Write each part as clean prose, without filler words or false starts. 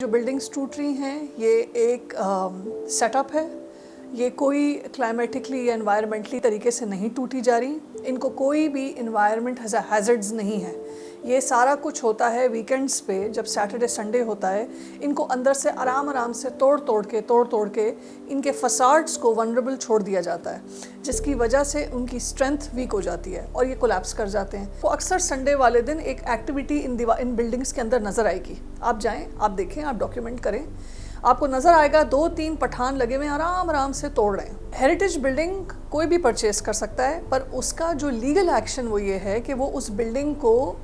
جو بلڈنگز ٹوٹ رہی ہیں یہ ایک سیٹ اپ ہے. یہ کوئی کلائمیٹکلی یا انوائرمنٹلی طریقے سے نہیں ٹوٹی جا رہی. ان کو کوئی بھی انوائرمنٹ ہیزرڈز نہیں ہے. یہ سارا کچھ ہوتا ہے ویکینڈز پہ جب سیٹرڈے سنڈے ہوتا ہے. ان کو اندر سے آرام سے توڑ کے ان کے فساڈز کو ونربل چھوڑ دیا جاتا ہے، جس کی وجہ سے ان کی اسٹرینتھ ویک ہو جاتی ہے اور یہ کولیپس کر جاتے ہیں. وہ اکثر سنڈے والے دن ایک ایکٹیویٹی ان بلڈنگز کے اندر نظر آئے گی. آپ جائیں، آپ دیکھیں، آپ ڈاکیومنٹ کریں، آپ کو نظر آئے گا 2-3 پٹھان لگے ہوئے آرام سے توڑ رہے ہیں. ہیریٹیج بلڈنگ کوئی بھی پرچیز کر سکتا ہے، پر اس کا جو لیگل ایکشن وہ یہ ہے کہ وہ اس بلڈنگ کو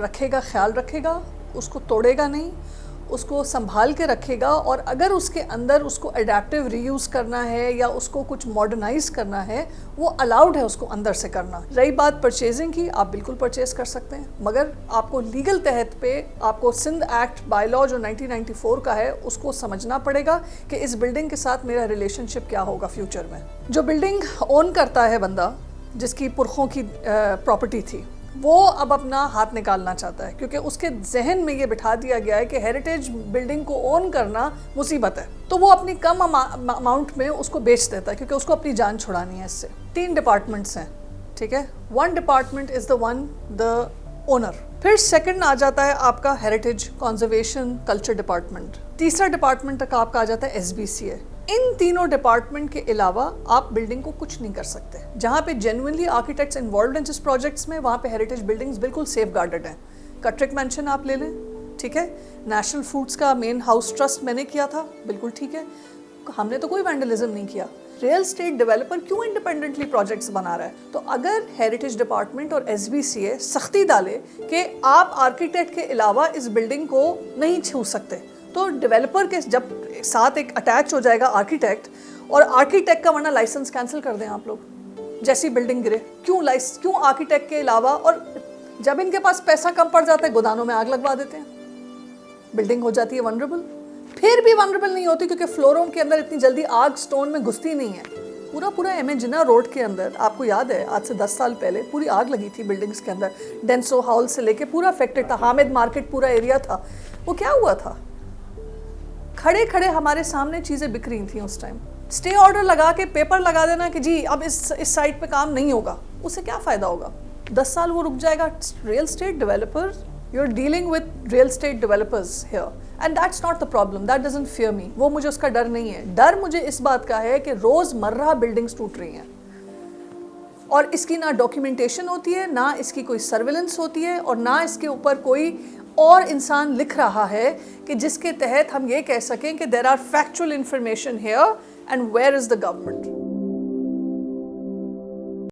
رکھے گا، خیال رکھے گا، اس کو توڑے گا نہیں، اس کو سنبھال کے رکھے گا. اور اگر اس کے اندر اس کو اڈیپٹیو ری یوز کرنا ہے یا اس کو کچھ ماڈرنائز کرنا ہے، وہ الاؤڈ ہے اس کو اندر سے کرنا. رہی بات پرچیزنگ کی، آپ بالکل پرچیز کر سکتے ہیں، مگر آپ کو لیگل تحت پہ آپ کو سندھ ایکٹ بائی لا جو 1994 کا ہے اس کو سمجھنا پڑے گا کہ اس بلڈنگ کے ساتھ میرا ریلیشن شپ کیا ہوگا فیوچر میں. جو بلڈنگ اون کرتا ہے بندہ، جس کی پرخوں کی پراپرٹی تھی، وہ اب اپنا ہاتھ نکالنا چاہتا ہے، کیونکہ اس کے ذہن میں یہ بٹھا دیا گیا ہے کہ ہیریٹیج بلڈنگ کو اون کرنا مصیبت ہے. تو وہ اپنی کم اماؤنٹ میں اس کو بیچ دیتا ہے، کیونکہ اس کو اپنی جان چھڑانی ہے. اس سے 3 ڈپارٹمنٹس ہیں، ٹھیک ہے. 1 ڈپارٹمنٹ از دا اونر. پھر سیکنڈ آ جاتا ہے آپ کا ہیریٹیج کنزرویشن کلچر ڈپارٹمنٹ. تیسرا ڈپارٹمنٹ تک آپ کا آ جاتا ہے SBCA. ان تینوں ڈپارٹمنٹ کے علاوہ آپ بلڈنگ کو کچھ نہیں کر سکتے. جہاں پہ جینوئنلی آرکیٹیکٹس انوالوڈ ہیں جس پروجیکٹس میں، وہاں پہ ہیریٹیج بلڈنگز بالکل سیف گارڈڈ ہیں. کٹرک مینشن آپ لے لیں، ٹھیک ہے. نیشنل فوڈس کا مین ہاؤس ٹرسٹ میں نے کیا تھا، بالکل ٹھیک ہے. ہم نے تو کوئی وینڈلزم نہیں کیا. ریئل اسٹیٹ ڈیولپر کیوں انڈیپینڈنٹلی پروجیکٹس بنا رہا ہے؟ تو اگر ہیریٹیج ڈپارٹمنٹ اور SBCA سختی ڈالے کہ آپ آرکیٹیکٹ کے علاوہ اس بلڈنگ کو نہیں چھو سکتے، تو ڈیولپر کے جب ساتھ ایک اٹیچ ہو جائے گا آرکیٹیکٹ، اور آرکیٹیکٹ کا ورنہ لائسنس کینسل کر دیں آپ لوگ جیسی بلڈنگ گرے. کیوں آرکیٹیکٹ کے علاوہ؟ اور جب ان کے پاس پیسہ کم پڑ جاتا ہے، گودانوں میں آگ لگوا دیتے ہیں، بلڈنگ ہو جاتی ہے ونربل. پھر بھی ونربل نہیں ہوتی کیونکہ فلوروں کے اندر اتنی جلدی آگ سٹون میں گھستی نہیں ہے. پورا ایم جنا روڈ کے اندر آپ کو یاد ہے آج سے 10 سال پہلے پوری آگ لگی تھی بلڈنگز کے اندر. ڈینسو ہال سے لے کے پورا افیکٹڈ تھا، حامد مارکیٹ پورا ایریا تھا. وہ کیا ہوا تھا؟ کھڑے ہمارے سامنے چیزیں بک رہی تھیں اس ٹائم. اسٹے آرڈر لگا کے پیپر لگا دینا کہ جی اب اس سائٹ پہ کام نہیں ہوگا، اس سے کیا فائدہ ہوگا؟ 10 سال وہ رک جائے گا. Real estate developer, you are dealing with real estate developers here, and that's not the problem. That doesn't fear me. وہ مجھے اس کا ڈر نہیں ہے. ڈر مجھے اس بات کا ہے کہ روز مرہ بلڈنگز ٹوٹ رہی ہیں اور اس کی نہ ڈاکیومنٹیشن ہوتی ہے، نہ اس کی کوئی سرویلنس ہوتی ہے، اور نہ اس کے اوپر کوئی اور انسان لکھ رہا ہے کہ جس کے تحت ہم یہ کہہ سکیں کہ there are factual information here and where is the government.